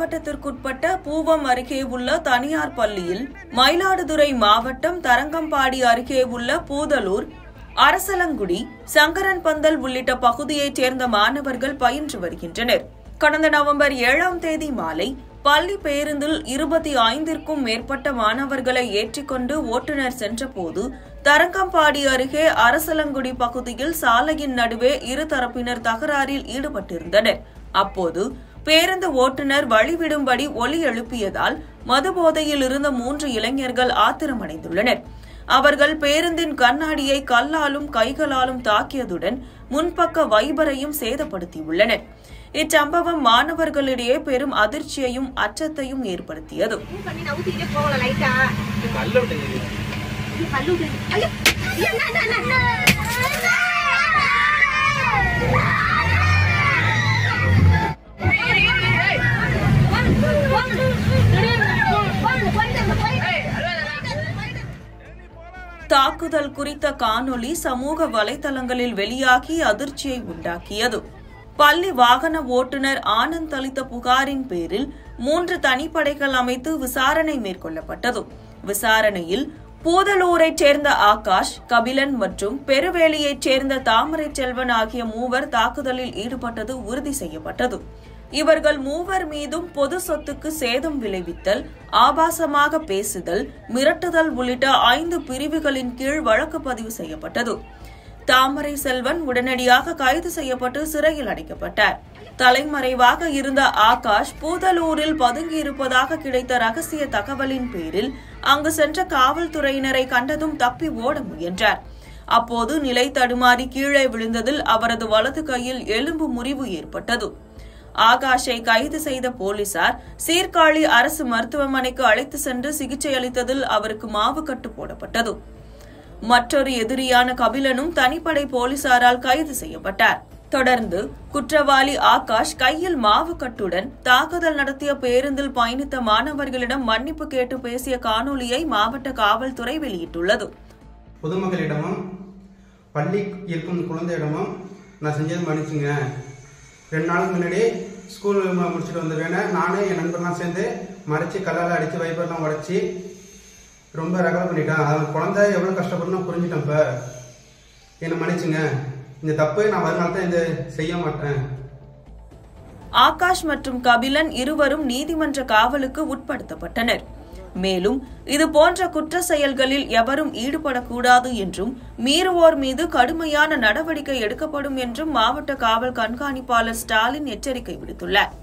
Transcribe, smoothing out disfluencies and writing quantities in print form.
மாவட்டத்திற்குட்பட்ட பூவம் அருகே உள்ள தனியார் பள்ளியில், மயிலாடுதுறை மாவட்டம் தரங்கம்பாடி அருகே உள்ள பூதலூர், அரசலங்குடி, சங்கரன்பந்தல் உள்ளிட்ட பகுதியைச் சேர்ந்த மாணவர்கள் பயின்று வருகின்றனர். கடந்த நவம்பர் 7ஆம் தேதி மாலை பள்ளி பேருந்தில் 25ற்கும் மேற்பட்ட மாணவர்களை ஏற்றிக்கொண்டு ஓட்டுநர் சென்றபோது தரங்கம்பாடி அருகே அரசலங்குடி பகுதியில் சாலையின் நடுவே இருதரப்பினர் தகராறில் ஈடுபட்டிருந்தனர். அப்போது பேருந்து ஓட்டுநர் வழிவிடும்படி ஒலி எழுப்பியதால் மதுபோதையில் இருந்த 3 இளைஞர்கள் ஆத்திரமடைந்துள்ளனர். அவர்கள் பேருந்தின் கண்ணாடியை கல்லாலும் கைகளாலும் தாக்கியதுடன் முன்பக்க வைபரையும் சேதப்படுத்தியுள்ளனர். இச்சம்பவம் மாணவர்களிடையே பெரும் அதிர்ச்சியையும் அச்சத்தையும் ஏற்படுத்தியது. தாக்குதல் குறித்த காணொலி சமூக வலைதளங்களில் வெளியாகி அதிர்ச்சியை உண்டாக்கியது. பள்ளி வாகன ஓட்டுநர் ஆனந்த் அளித்த புகாரின் பேரில் 3 தனிப்படைகள் அமைத்து விசாரணை மேற்கொள்ளப்பட்டது. விசாரணையில் பூதலூரைச் சேர்ந்த ஆகாஷ், கபிலன் மற்றும் பெருவேலியைச் சேர்ந்த தாமரை செல்வன் ஆகிய 3 தாக்குதலில் ஈடுபட்டது உறுதி செய்யப்பட்டது. இவர்கள் 3 மீதும் பொது சொத்துக்கு சேதம் விளைவித்தல், ஆபாசமாக பேசுதல், மிரட்டுதல் உள்ளிட்ட 5 பிரிவுகளின் கீழ் வழக்கு பதிவு செய்யப்பட்டது. தாமரை செல்வன் உடனடியாக கைது செய்யப்பட்டு சிறையில் அடைக்கப்பட்டார். தலைமறைவாக இருந்த ஆகாஷ் பூதலூரில் பதுங்கியிருப்பதாக கிடைத்த ரகசிய தகவலின் பேரில் அங்கு சென்ற காவல்துறையினரை கண்டதும் தப்பி ஓட முயன்றார். அப்போது நிலை தடுமாறி கீழே விழுந்ததில் அவரது வலது கையில் எலும்பு முறிவு ஏற்பட்டது. ஆகாஷை கைது செய்த போலீசார் சீர்காழி அரசு மருத்துவமனைக்கு அழைத்து சென்று சிகிச்சை அளித்ததில் அவருக்கு மாவுக்கட்டு போடப்பட்டது. மற்றொரு எதிரியான கபிலனும் தனிப்படை போலீசாரால் கைது செய்யப்பட்டார். தொடர்ந்து குற்றவாளி ஆகாஷ் கையில் மாவுக்கட்டுடன் தாக்குதல் நடத்திய பேருந்தில் பயணித்த மாணவர்களிடம் மன்னிப்பு கேட்டு பேசிய காணொலியை மாவட்ட காவல்துறை வெளியிட்டுள்ளது. பொதுமக்களிடமும் பள்ளி இருக்கும் குழந்தையிடமும் நான் செஞ்சது மன்னிச்சுங்க. 2 நாளுக்கு முன்னாடி ஸ்கூல் முடிச்சுட்டு வந்த வேணா நானே என் நண்பர்லாம் சேர்ந்து மறைச்சி கல்லால் அடித்து வைப்பர்லாம் உடச்சி ரொம்ப ரகலை பண்ணிட்டேன். அவன் குழந்தை எவ்வளோ கஷ்டப்படணும் புரிஞ்சுட்டேன். இப்போ என்னை மன்னிச்சுங்க. இந்த தப்பு நான் வருங்காலத்தை இந்த செய்ய மாட்டேன். ஆகாஷ் மற்றும் கபிலன் இருவரும் நீதிமன்ற காவலுக்கு உட்படுத்தப்பட்டனர். மேலும் இதுபோன்ற குற்ற செயல்களில் எவரும் ஈடுபடக்கூடாது என்றும் மீறுவோர் மீது கடுமையான நடவடிக்கை எடுக்கப்படும் என்றும் மாவட்ட காவல் கண்காணிப்பாளர் ஸ்டாலின் எச்சரிக்கை விடுத்துள்ளார்.